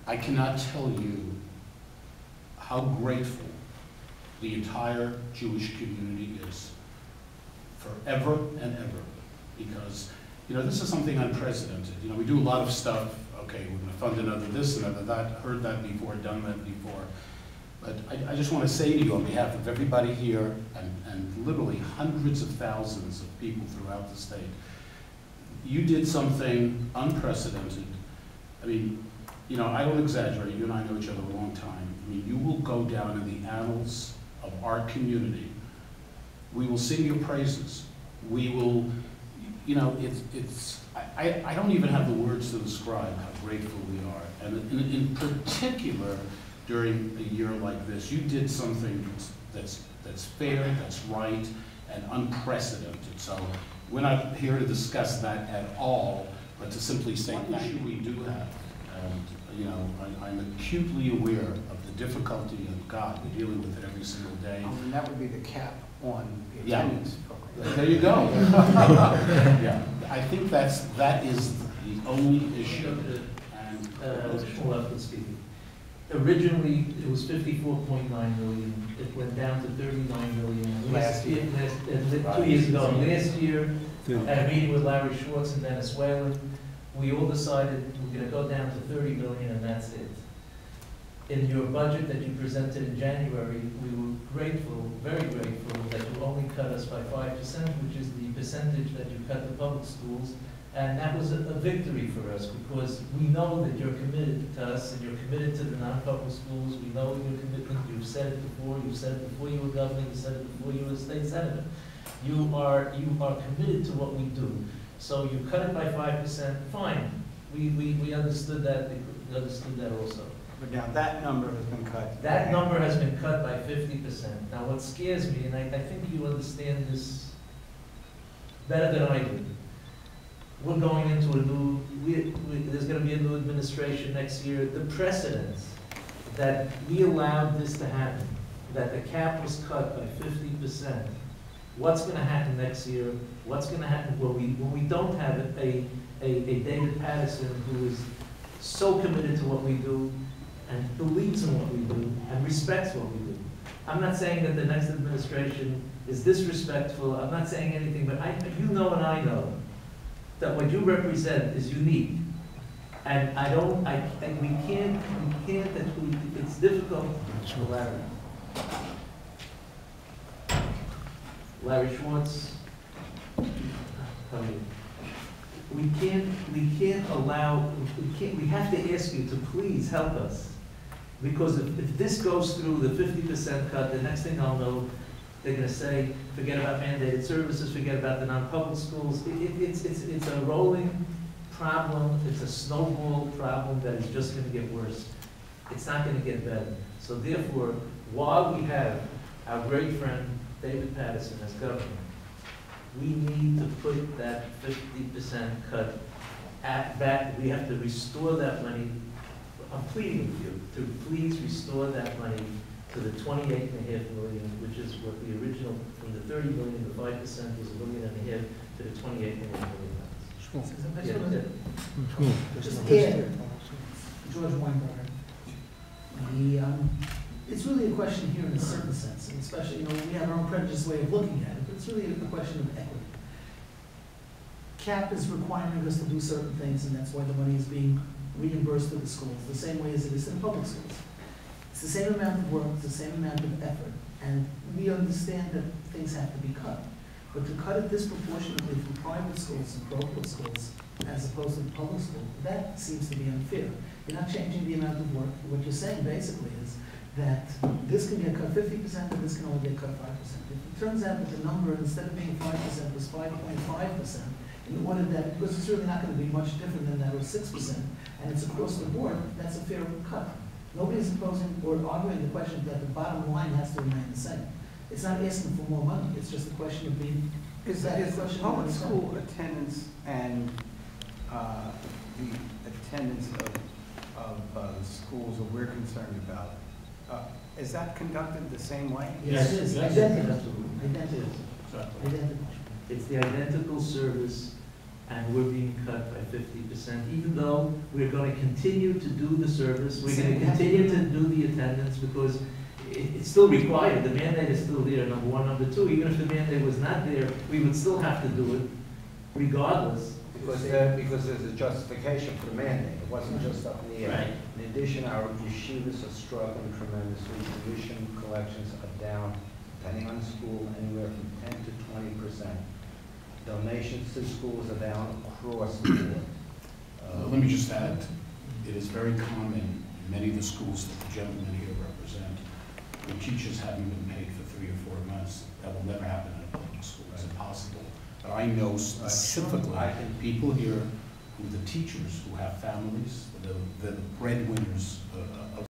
I cannot tell you how grateful the entire Jewish community is forever and ever, because, you know, this is something unprecedented. You know, we do a lot of stuff, okay, we're gonna fund another this, another that, heard that before, done that before. But I just want to say to you on behalf of everybody here and literally hundreds of thousands of people throughout the state, you did something unprecedented. I mean, you know, I don't exaggerate, you and I know each other a long time. I mean, you will go down in the annals of our community. We will sing your praises. We will, you know, I don't even have the words to describe how grateful we are. And in particular, during a year like this, you did something that's fair, that's right, and unprecedented. So we're not here to discuss that at all, but to simply say one issue we do have. And, you know, I'm acutely aware of the difficulty of God. We're dealing with it every single day. And that would be the cap on the attendance program. There you go. Yeah, I think that is the only issue. And speaking. Originally, it was 54.9 million. It went down to 39 million Last year. 2 years ago. Last year, at a meeting with Larry Schwartz and Dennis Whalen, we all decided we're going to go down to 30 million, and that's it. In your budget that you presented in January, we were grateful, very grateful, that you only cut us by 5%, which is the percentage that you cut the public schools. And that was a victory for us, because we know that you're committed to us and you're committed to the non-public schools. We know your commitment. You've said it before. You said it before you were governor. You said it before you were a state senator. You are committed to what we do. So you cut it by 5%. Fine. We understood that. We understood that also. But now that number has been cut. That number has been cut by 50%. Now what scares me, and I think you understand this better than I do. We're going into a new, there's going to be a new administration next year. The precedence that we allowed this to happen, that the cap was cut by 50%, what's going to happen next year? What's going to happen when we don't have a David Paterson who is so committed to what we do and believes in what we do and respects what we do? I'm not saying that the next administration is disrespectful. I'm not saying anything, but you know and I know that what you represent is unique. And it's difficult. Larry Schwartz, we have to ask you to please help us. Because if this goes through the 50% cut, the next thing I'll know, they're going to say, forget about mandated services, forget about the non-public schools. It's a rolling problem. It's a snowball problem that is just going to get worse. It's not going to get better. So therefore, while we have our great friend David Paterson as governor, we need to put that 50% cut back. We have to restore that money. I'm pleading with you to please restore that money to the 28.5 million, which is what the original, from the 30 million, the 5% was $1.5 million to the 28.5 million. Sure. Just add, George Weinberger. It's really a question here in a certain sense, and especially, we have our own prejudiced way of looking at it, but it's really a question of equity. CAP is requiring us to do certain things, and that's why the money is being reimbursed to the schools, the same way as it is to the public schools. It's the same amount of work, it's the same amount of effort, and we understand that things have to be cut. But to cut it disproportionately from private schools and parochial schools, as opposed to the public school, that seems to be unfair. You're not changing the amount of work. What you're saying basically is that this can get cut 50% and this can only get cut 5%. If it turns out that the number, instead of being 5%, was 5.5%, in order that, because it's really not going to be much different than that, or 6%, and it's across the board, that's a fair cut. Nobody's opposing or arguing the question that the bottom line has to remain the same. It's not asking for more money. It's just a question of being. Is public school attendance and the attendance of the schools that we're concerned about, is that conducted the same way? Yes, it is. Identical. It's the identical service and we're being cut by 50%, even though we're going to continue to do the service, we're going to continue to do the attendance, because it's still required. The mandate is still there, number one. Number two, even if the mandate was not there, we would still have to do it regardless. Because there's a justification for the mandate. It wasn't just up in the air. Right. In addition, our yeshivas are struggling tremendously. Tuition collections are down, depending on the school, anywhere from 10 to 20%. Donations to schools are down across the board. Let me just add, it is very common in many of the schools that the gentleman here represent, when teachers haven't been paid for 3 or 4 months. That will never happen in a public school. It's impossible. But I know specifically people here who are the teachers who have families, the breadwinners